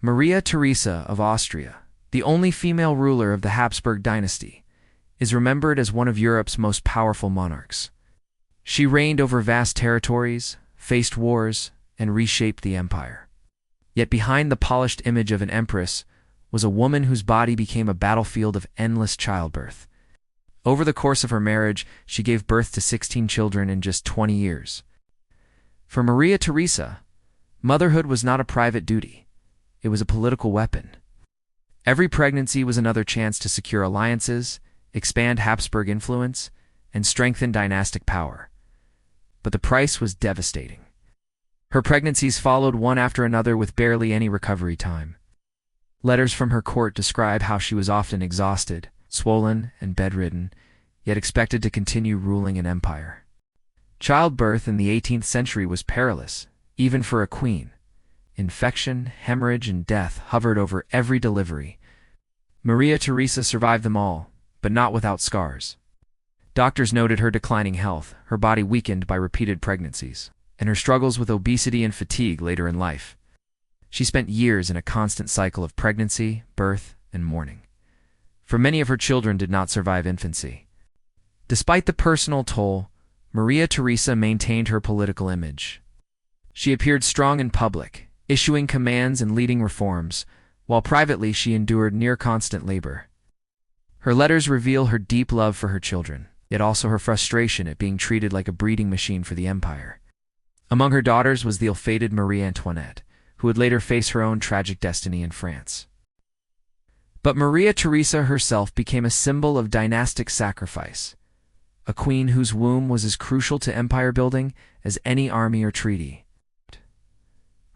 Maria Theresa of Austria, the only female ruler of the Habsburg dynasty, is remembered as one of Europe's most powerful monarchs. She reigned over vast territories, faced wars, and reshaped the empire. Yet behind the polished image of an empress was a woman whose body became a battlefield of endless childbirth. Over the course of her marriage, she gave birth to 16 children in just 20 years. For Maria Theresa, motherhood was not a private duty. It was a political weapon. Every pregnancy was another chance to secure alliances, expand Habsburg influence, and strengthen dynastic power. But the price was devastating. Her pregnancies followed one after another with barely any recovery time. Letters from her court describe how she was often exhausted, swollen, and bedridden, yet expected to continue ruling an empire. Childbirth in the 18th century was perilous, even for a queen. Infection, hemorrhage, and death hovered over every delivery. Maria Theresa survived them all, but not without scars. Doctors noted her declining health, her body weakened by repeated pregnancies, and her struggles with obesity and fatigue later in life. She spent years in a constant cycle of pregnancy, birth, and mourning. For many of her children did not survive infancy. Despite the personal toll, Maria Theresa maintained her political image. She appeared strong in public, issuing commands and leading reforms, while privately she endured near-constant labor. Her letters reveal her deep love for her children, yet also her frustration at being treated like a breeding machine for the empire. Among her daughters was the ill-fated Marie Antoinette, who would later face her own tragic destiny in France. But Maria Theresa herself became a symbol of dynastic sacrifice, a queen whose womb was as crucial to empire building as any army or treaty.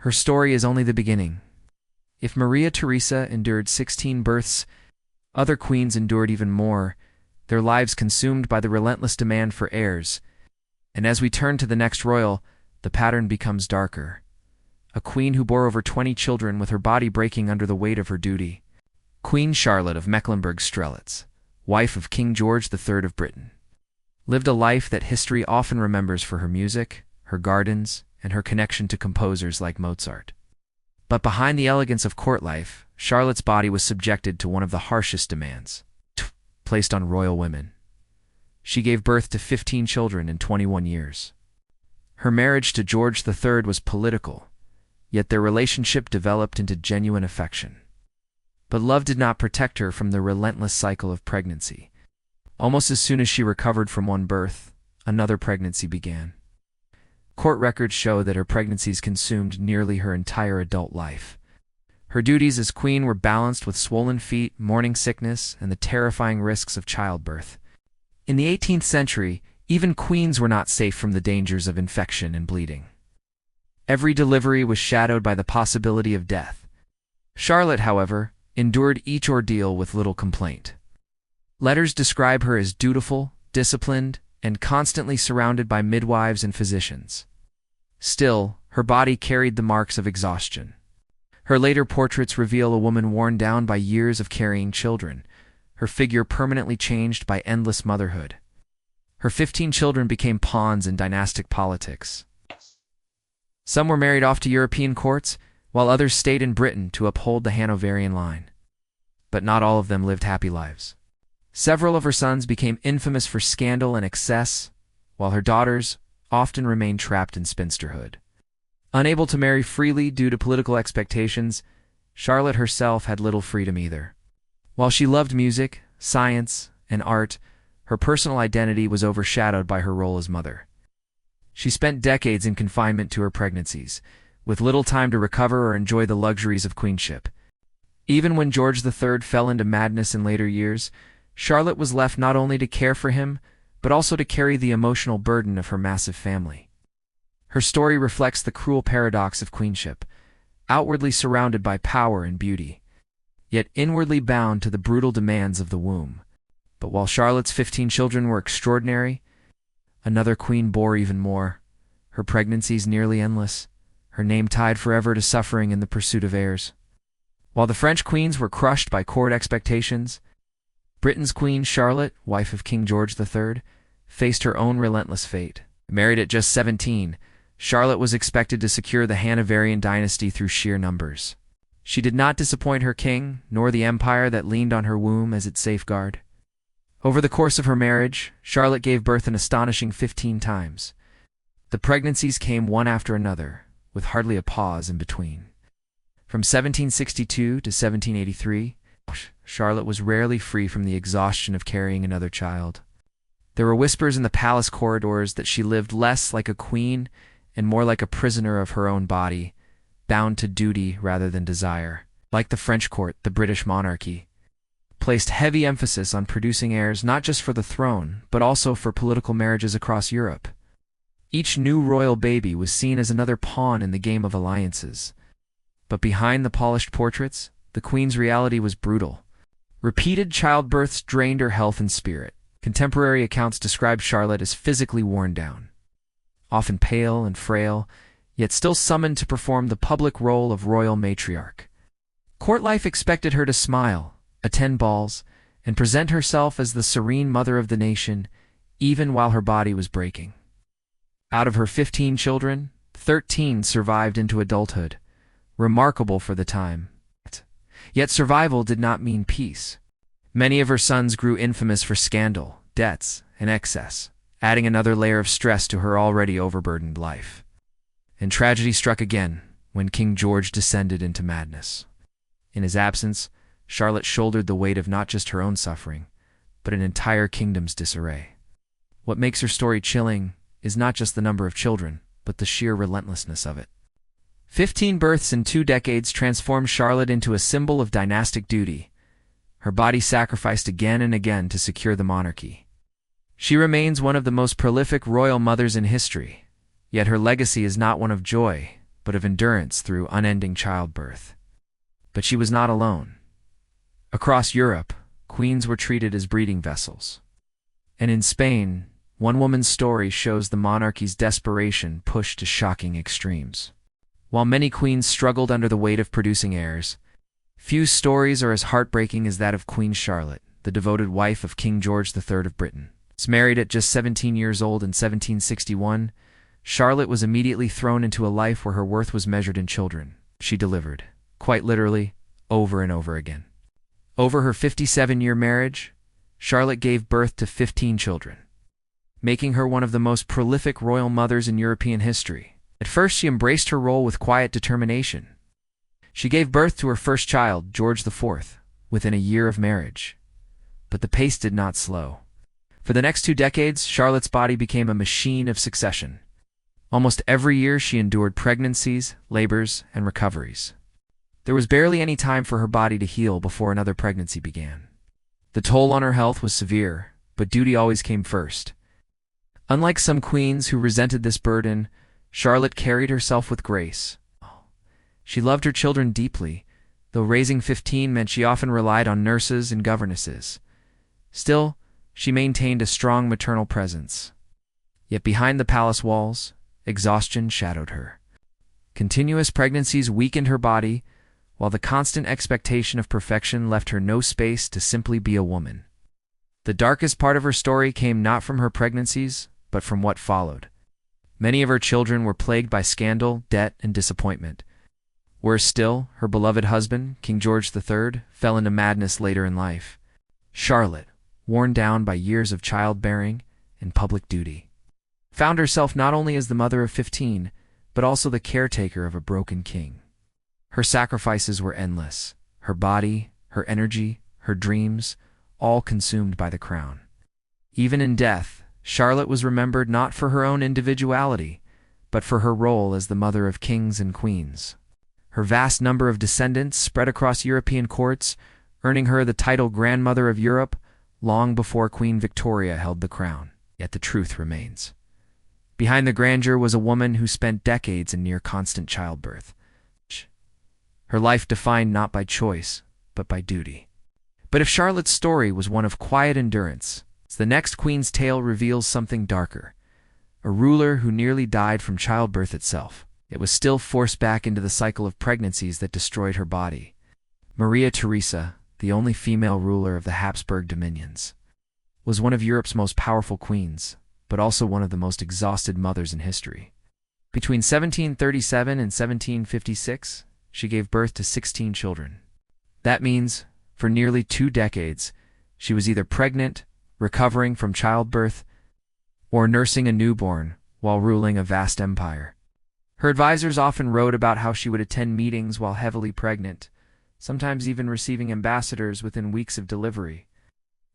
Her story is only the beginning. If Maria Theresa endured 16 births, other queens endured even more, their lives consumed by the relentless demand for heirs. And as we turn to the next royal, the pattern becomes darker. A queen who bore over 20 children with her body breaking under the weight of her duty. Queen Charlotte of Mecklenburg-Strelitz, wife of King George III of Britain, lived a life that history often remembers for her music, her gardens, and her connection to composers like Mozart. But behind the elegance of court life, Charlotte's body was subjected to one of the harshest demands placed on royal women. She gave birth to 15 children in 21 years. Her marriage to George III was political, yet their relationship developed into genuine affection. But love did not protect her from the relentless cycle of pregnancy. Almost as soon as she recovered from one birth, another pregnancy began. Court records show that her pregnancies consumed nearly her entire adult life. Her duties as queen were balanced with swollen feet, morning sickness, and the terrifying risks of childbirth. In the 18th century, even queens were not safe from the dangers of infection and bleeding. Every delivery was shadowed by the possibility of death. Charlotte, however, endured each ordeal with little complaint. Letters describe her as dutiful, disciplined, and constantly surrounded by midwives and physicians. Still, her body carried the marks of exhaustion. Her later portraits reveal a woman worn down by years of carrying children, her figure permanently changed by endless motherhood. Her 15 children became pawns in dynastic politics. Some were married off to European courts, while others stayed in Britain to uphold the Hanoverian line. But not all of them lived happy lives. Several of her sons became infamous for scandal and excess, while her daughters often remained trapped in spinsterhood. Unable to marry freely due to political expectations, Charlotte herself had little freedom either. While she loved music, science, and art, her personal identity was overshadowed by her role as mother. She spent decades in confinement to her pregnancies, with little time to recover or enjoy the luxuries of queenship. Even when George III fell into madness in later years, Charlotte was left not only to care for him, but also to carry the emotional burden of her massive family. Her story reflects the cruel paradox of queenship, outwardly surrounded by power and beauty, yet inwardly bound to the brutal demands of the womb. But while Charlotte's 15 children were extraordinary, another queen bore even more, her pregnancies nearly endless, her name tied forever to suffering in the pursuit of heirs. While the French queens were crushed by court expectations, Britain's Queen Charlotte, wife of King George III, faced her own relentless fate. Married at just 17, Charlotte was expected to secure the Hanoverian dynasty through sheer numbers. She did not disappoint her king, nor the empire that leaned on her womb as its safeguard. Over the course of her marriage, Charlotte gave birth an astonishing 15 times. The pregnancies came one after another, with hardly a pause in between. From 1762 to 1783, Charlotte was rarely free from the exhaustion of carrying another child. There were whispers in the palace corridors that she lived less like a queen and more like a prisoner of her own body, bound to duty rather than desire. Like the French court, the British monarchy placed heavy emphasis on producing heirs not just for the throne, but also for political marriages across Europe. Each new royal baby was seen as another pawn in the game of alliances. But behind the polished portraits, the queen's reality was brutal. Repeated childbirths drained her health and spirit. Contemporary accounts describe Charlotte as physically worn down, often pale and frail, yet still summoned to perform the public role of royal matriarch. Court life expected her to smile, attend balls, and present herself as the serene mother of the nation, even while her body was breaking. Out of her 15 children, 13 survived into adulthood, remarkable for the time. Yet survival did not mean peace. Many of her sons grew infamous for scandal, debts, and excess, adding another layer of stress to her already overburdened life. And tragedy struck again when King George descended into madness. In his absence, Charlotte shouldered the weight of not just her own suffering, but an entire kingdom's disarray. What makes her story chilling is not just the number of children, but the sheer relentlessness of it. 15 births in 2 decades transformed Charlotte into a symbol of dynastic duty, her body sacrificed again and again to secure the monarchy. She remains one of the most prolific royal mothers in history, yet her legacy is not one of joy, but of endurance through unending childbirth. But she was not alone. Across Europe, queens were treated as breeding vessels. And in Spain, one woman's story shows the monarchy's desperation pushed to shocking extremes. While many queens struggled under the weight of producing heirs, few stories are as heartbreaking as that of Queen Charlotte, the devoted wife of King George III of Britain. Married at just 17 years old in 1761, Charlotte was immediately thrown into a life where her worth was measured in children. She delivered, quite literally, over and over again. Over her 57-year marriage, Charlotte gave birth to 15 children, making her one of the most prolific royal mothers in European history. At first, she embraced her role with quiet determination. She gave birth to her first child, George IV, within a year of marriage. But the pace did not slow. For the next 2 decades, Charlotte's body became a machine of succession. Almost every year, she endured pregnancies, labors, and recoveries. There was barely any time for her body to heal before another pregnancy began. The toll on her health was severe, but duty always came first. Unlike some queens who resented this burden, Charlotte carried herself with grace. She loved her children deeply, though raising 15 meant she often relied on nurses and governesses. Still, she maintained a strong maternal presence. Yet behind the palace walls, exhaustion shadowed her. Continuous pregnancies weakened her body, while the constant expectation of perfection left her no space to simply be a woman. The darkest part of her story came not from her pregnancies, but from what followed. Many of her children were plagued by scandal, debt, and disappointment. Worse still, her beloved husband, King George III, fell into madness later in life. Charlotte, worn down by years of childbearing and public duty, found herself not only as the mother of 15, but also the caretaker of a broken king. Her sacrifices were endless, her body, her energy, her dreams, all consumed by the crown. Even in death, Charlotte was remembered not for her own individuality, but for her role as the mother of kings and queens. Her vast number of descendants spread across European courts, earning her the title Grandmother of Europe long before Queen Victoria held the crown. Yet the truth remains. Behind the grandeur was a woman who spent decades in near constant childbirth. Her life defined not by choice, but by duty. But if Charlotte's story was one of quiet endurance, the next queen's tale reveals something darker. A ruler who nearly died from childbirth itself. It was still forced back into the cycle of pregnancies that destroyed her body. Maria Theresa, the only female ruler of the Habsburg dominions, was one of Europe's most powerful queens, but also one of the most exhausted mothers in history. Between 1737 and 1756, she gave birth to 16 children. That means, for nearly 2 decades, she was either pregnant, recovering from childbirth, or nursing a newborn while ruling a vast empire. Her advisors often wrote about how she would attend meetings while heavily pregnant, sometimes even receiving ambassadors within weeks of delivery.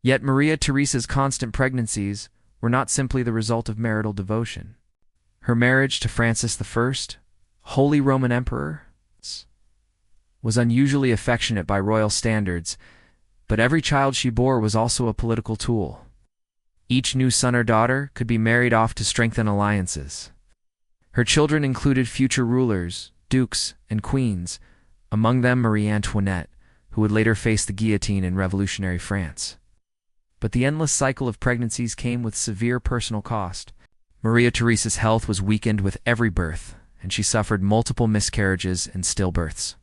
Yet Maria Theresa's constant pregnancies were not simply the result of marital devotion. Her marriage to Francis I, Holy Roman Emperor, was unusually affectionate by royal standards, but every child she bore was also a political tool. Each new son or daughter could be married off to strengthen alliances. Her children included future rulers, dukes, and queens, among them Marie Antoinette, who would later face the guillotine in revolutionary France. But the endless cycle of pregnancies came with severe personal cost. Maria Theresa's health was weakened with every birth, and she suffered multiple miscarriages and stillbirths.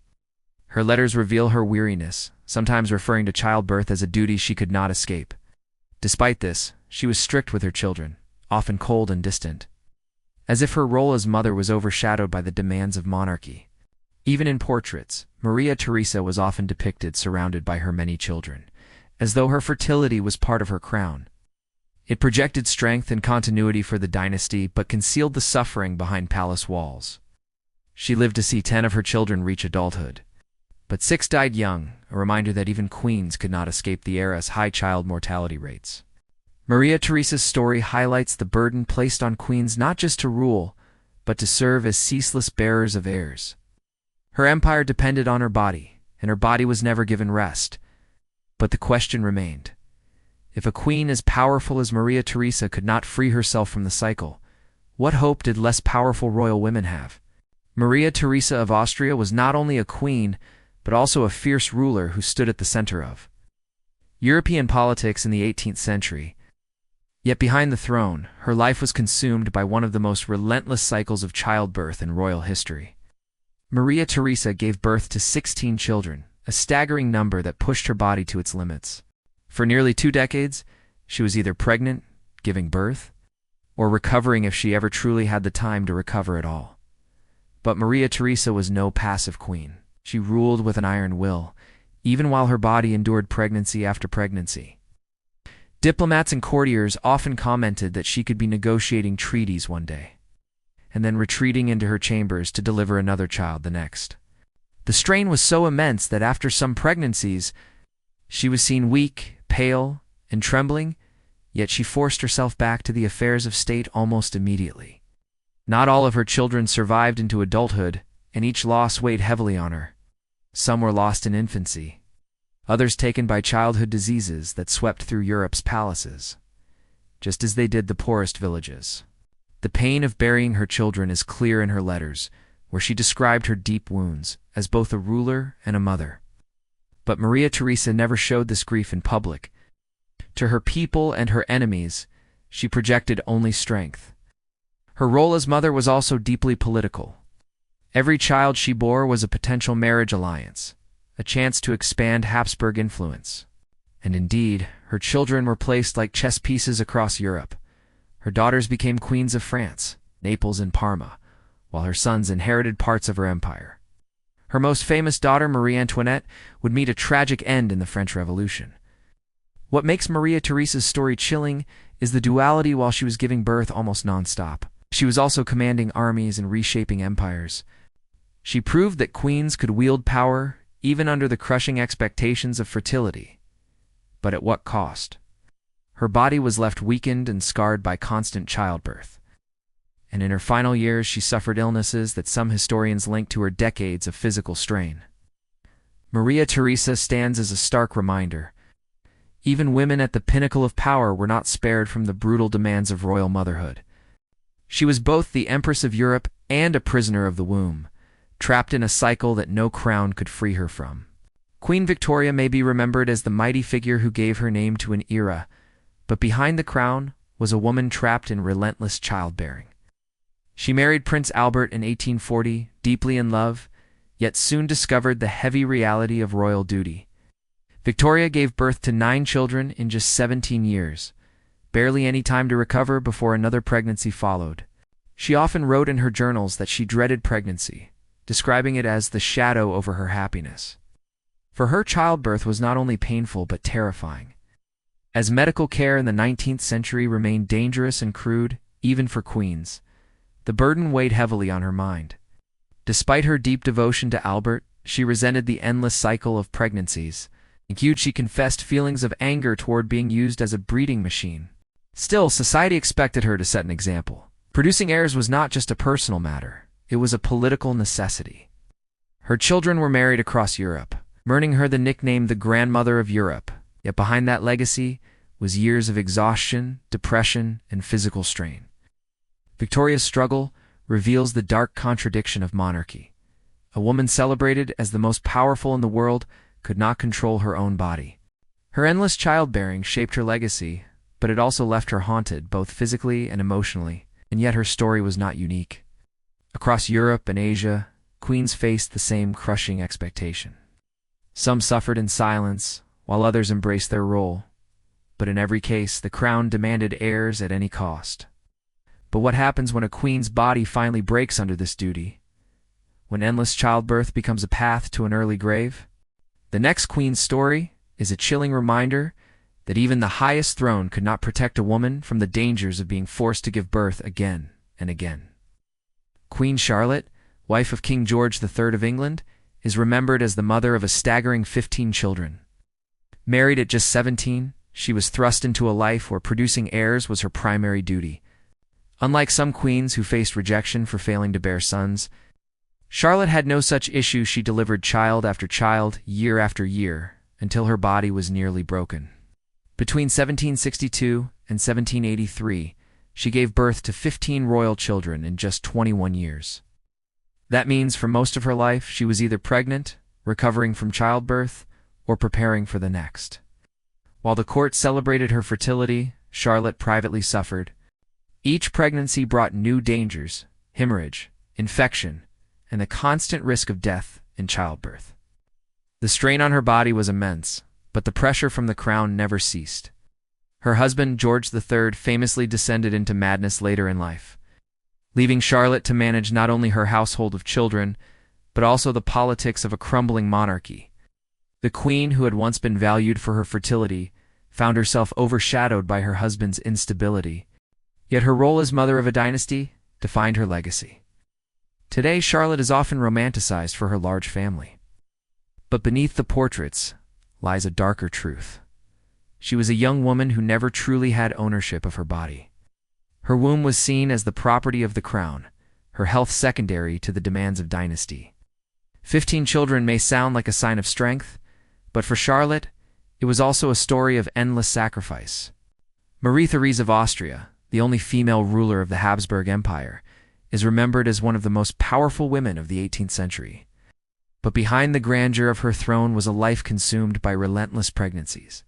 Her letters reveal her weariness, sometimes referring to childbirth as a duty she could not escape. Despite this, she was strict with her children, often cold and distant, as if her role as mother was overshadowed by the demands of monarchy. Even in portraits, Maria Theresa was often depicted surrounded by her many children, as though her fertility was part of her crown. It projected strength and continuity for the dynasty, but concealed the suffering behind palace walls. She lived to see 10 of her children reach adulthood, but 6 died young, a reminder that even queens could not escape the era's high child mortality rates. Maria Theresa's story highlights the burden placed on queens not just to rule, but to serve as ceaseless bearers of heirs. Her empire depended on her body, and her body was never given rest. But the question remained: if a queen as powerful as Maria Theresa could not free herself from the cycle, what hope did less powerful royal women have? Maria Theresa of Austria was not only a queen, but also a fierce ruler who stood at the center of European politics in the 18th century. Yet behind the throne, her life was consumed by one of the most relentless cycles of childbirth in royal history. Maria Theresa gave birth to 16 children, a staggering number that pushed her body to its limits. For nearly 2 decades, she was either pregnant, giving birth, or recovering if she ever truly had the time to recover at all. But Maria Theresa was no passive queen. She ruled with an iron will, even while her body endured pregnancy after pregnancy. Diplomats and courtiers often commented that she could be negotiating treaties one day, and then retreating into her chambers to deliver another child the next. The strain was so immense that after some pregnancies, she was seen weak, pale, and trembling, yet she forced herself back to the affairs of state almost immediately. Not all of her children survived into adulthood, and each loss weighed heavily on her. Some were lost in infancy, others taken by childhood diseases that swept through Europe's palaces, just as they did the poorest villages. The pain of burying her children is clear in her letters, where she described her deep wounds as both a ruler and a mother. But Maria Theresa never showed this grief in public. To her people and her enemies, she projected only strength. Her role as mother was also deeply political. Every child she bore was a potential marriage alliance, a chance to expand Habsburg influence. And indeed, her children were placed like chess pieces across Europe. Her daughters became queens of France, Naples, and Parma, while her sons inherited parts of her empire. Her most famous daughter, Marie Antoinette, would meet a tragic end in the French Revolution. What makes Maria Theresa's story chilling is the duality. While she was giving birth almost nonstop, she was also commanding armies and reshaping empires. She proved that queens could wield power even under the crushing expectations of fertility. But at what cost? Her body was left weakened and scarred by constant childbirth. And in her final years, she suffered illnesses that some historians link to her decades of physical strain. Maria Theresa stands as a stark reminder. Even women at the pinnacle of power were not spared from the brutal demands of royal motherhood. She was both the Empress of Europe and a prisoner of the womb, trapped in a cycle that no crown could free her from. Queen Victoria may be remembered as the mighty figure who gave her name to an era, but behind the crown was a woman trapped in relentless childbearing. She married Prince Albert in 1840, deeply in love, yet soon discovered the heavy reality of royal duty. Victoria gave birth to 9 children in just 17 years, barely any time to recover before another pregnancy followed. She often wrote in her journals that she dreaded pregnancy, describing it as the shadow over her happiness. For her, childbirth was not only painful but terrifying. As medical care in the 19th century remained dangerous and crude, even for queens, the burden weighed heavily on her mind. Despite her deep devotion to Albert, she resented the endless cycle of pregnancies. She confessed feelings of anger toward being used as a breeding machine. Still, society expected her to set an example. Producing heirs was not just a personal matter, it was a political necessity. Her children were married across Europe, earning her the nickname the Grandmother of Europe. Yet behind that legacy was years of exhaustion, depression, and physical strain. Victoria's struggle reveals the dark contradiction of monarchy. A woman celebrated as the most powerful in the world could not control her own body. Her endless childbearing shaped her legacy, but it also left her haunted both physically and emotionally, and yet her story was not unique. Across Europe and Asia, queens faced the same crushing expectation. Some suffered in silence, while others embraced their role. But in every case, the crown demanded heirs at any cost. But what happens when a queen's body finally breaks under this duty? When endless childbirth becomes a path to an early grave? The next queen's story is a chilling reminder that even the highest throne could not protect a woman from the dangers of being forced to give birth again and again. Queen Charlotte, wife of King George III of England, is remembered as the mother of a staggering 15 children. Married at just 17, she was thrust into a life where producing heirs was her primary duty. Unlike some queens who faced rejection for failing to bear sons, Charlotte had no such issue. She delivered child after child, year after year, until her body was nearly broken. Between 1762 and 1783, she gave birth to 15 royal children in just 21 years. That means for most of her life, she was either pregnant, recovering from childbirth, or preparing for the next. While the court celebrated her fertility, Charlotte privately suffered. Each pregnancy brought new dangers: hemorrhage, infection, and the constant risk of death in childbirth. The strain on her body was immense, but the pressure from the crown never ceased. Her husband, George III, famously descended into madness later in life, leaving Charlotte to manage not only her household of children, but also the politics of a crumbling monarchy. The queen, who had once been valued for her fertility, found herself overshadowed by her husband's instability. Yet her role as mother of a dynasty defined her legacy. Today, Charlotte is often romanticized for her large family. But beneath the portraits lies a darker truth. She was a young woman who never truly had ownership of her body. Her womb was seen as the property of the crown, her health secondary to the demands of dynasty. 15 children may sound like a sign of strength, but for Charlotte, it was also a story of endless sacrifice. Marie Therese of Austria, the only female ruler of the Habsburg Empire, is remembered as one of the most powerful women of the 18th century. But behind the grandeur of her throne was a life consumed by relentless pregnancies.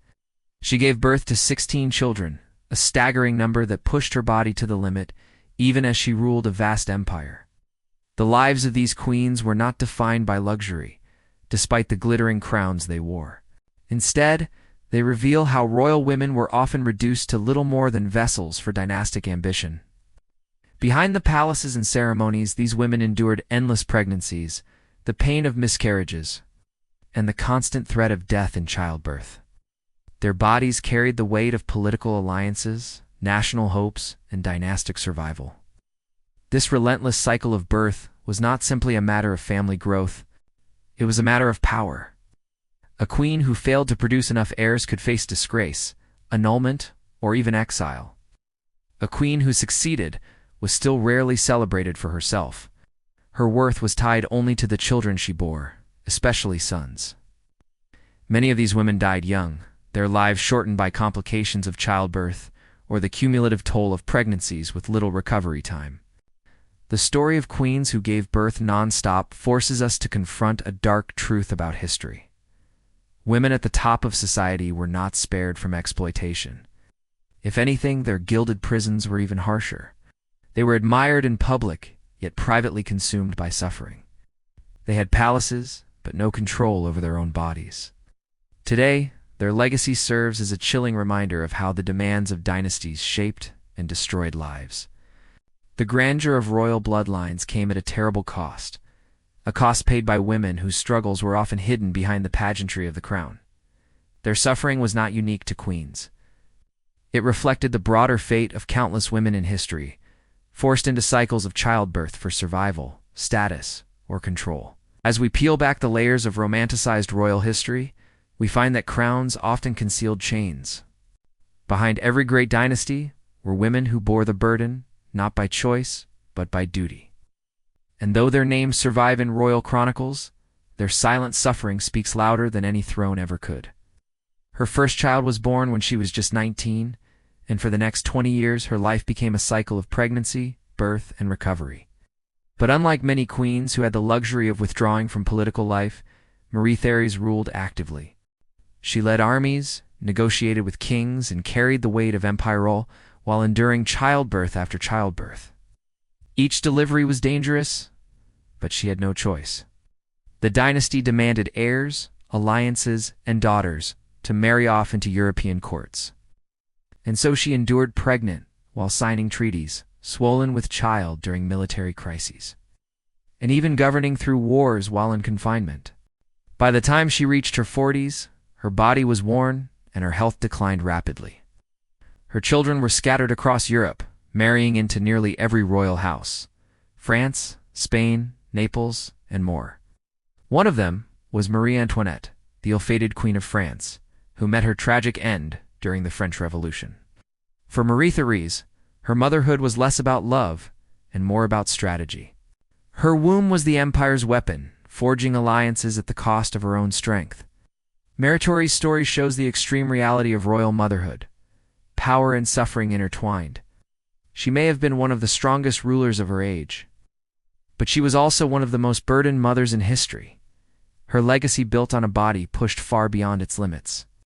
She gave birth to 16 children, a staggering number that pushed her body to the limit, even as she ruled a vast empire. The lives of these queens were not defined by luxury, despite the glittering crowns they wore. Instead, they reveal how royal women were often reduced to little more than vessels for dynastic ambition. Behind the palaces and ceremonies, these women endured endless pregnancies, the pain of miscarriages, and the constant threat of death in childbirth. Their bodies carried the weight of political alliances, national hopes, and dynastic survival. This relentless cycle of birth was not simply a matter of family growth, it was a matter of power. A queen who failed to produce enough heirs could face disgrace, annulment, or even exile. A queen who succeeded was still rarely celebrated for herself. Her worth was tied only to the children she bore, especially sons. Many of these women died young, their lives shortened by complications of childbirth or the cumulative toll of pregnancies with little recovery time. The story of queens who gave birth non-stop forces us to confront a dark truth about history. Women at the top of society were not spared from exploitation. If anything, their gilded prisons were even harsher. They were admired in public, yet privately consumed by suffering. They had palaces, but no control over their own bodies. Today, their legacy serves as a chilling reminder of how the demands of dynasties shaped and destroyed lives. The grandeur of royal bloodlines came at a terrible cost. a cost paid by women whose struggles were often hidden behind the pageantry of the crown. Their suffering was not unique to queens. It reflected the broader fate of countless women in history, forced into cycles of childbirth for survival, status, or control. As we peel back the layers of romanticized royal history, we find that crowns often concealed chains. Behind every great dynasty were women who bore the burden, not by choice, but by duty. And though their names survive in royal chronicles, their silent suffering speaks louder than any throne ever could. Her first child was born when she was just 19, and for the next 20 years her life became a cycle of pregnancy, birth, and recovery. But unlike many queens who had the luxury of withdrawing from political life, Marie Thérèse ruled actively. She led armies, negotiated with kings, and carried the weight of empire rule while enduring childbirth after childbirth. Each delivery was dangerous, but she had no choice. The dynasty demanded heirs, alliances, and daughters to marry off into European courts. And so she endured pregnant while signing treaties, swollen with child during military crises, and even governing through wars while in confinement. By the time she reached her 40s, her body was worn and her health declined rapidly. Her children were scattered across Europe, marrying into nearly every royal house: France, Spain, Naples, and more. One of them was Marie Antoinette, the ill-fated Queen of France, who met her tragic end during the French Revolution. For Marie Thérèse, her motherhood was less about love and more about strategy. Her womb was the empire's weapon, forging alliances at the cost of her own strength. Meritori's story shows the extreme reality of royal motherhood: power and suffering intertwined. She may have been one of the strongest rulers of her age, but she was also one of the most burdened mothers in history. Her legacy built on a body pushed far beyond its limits.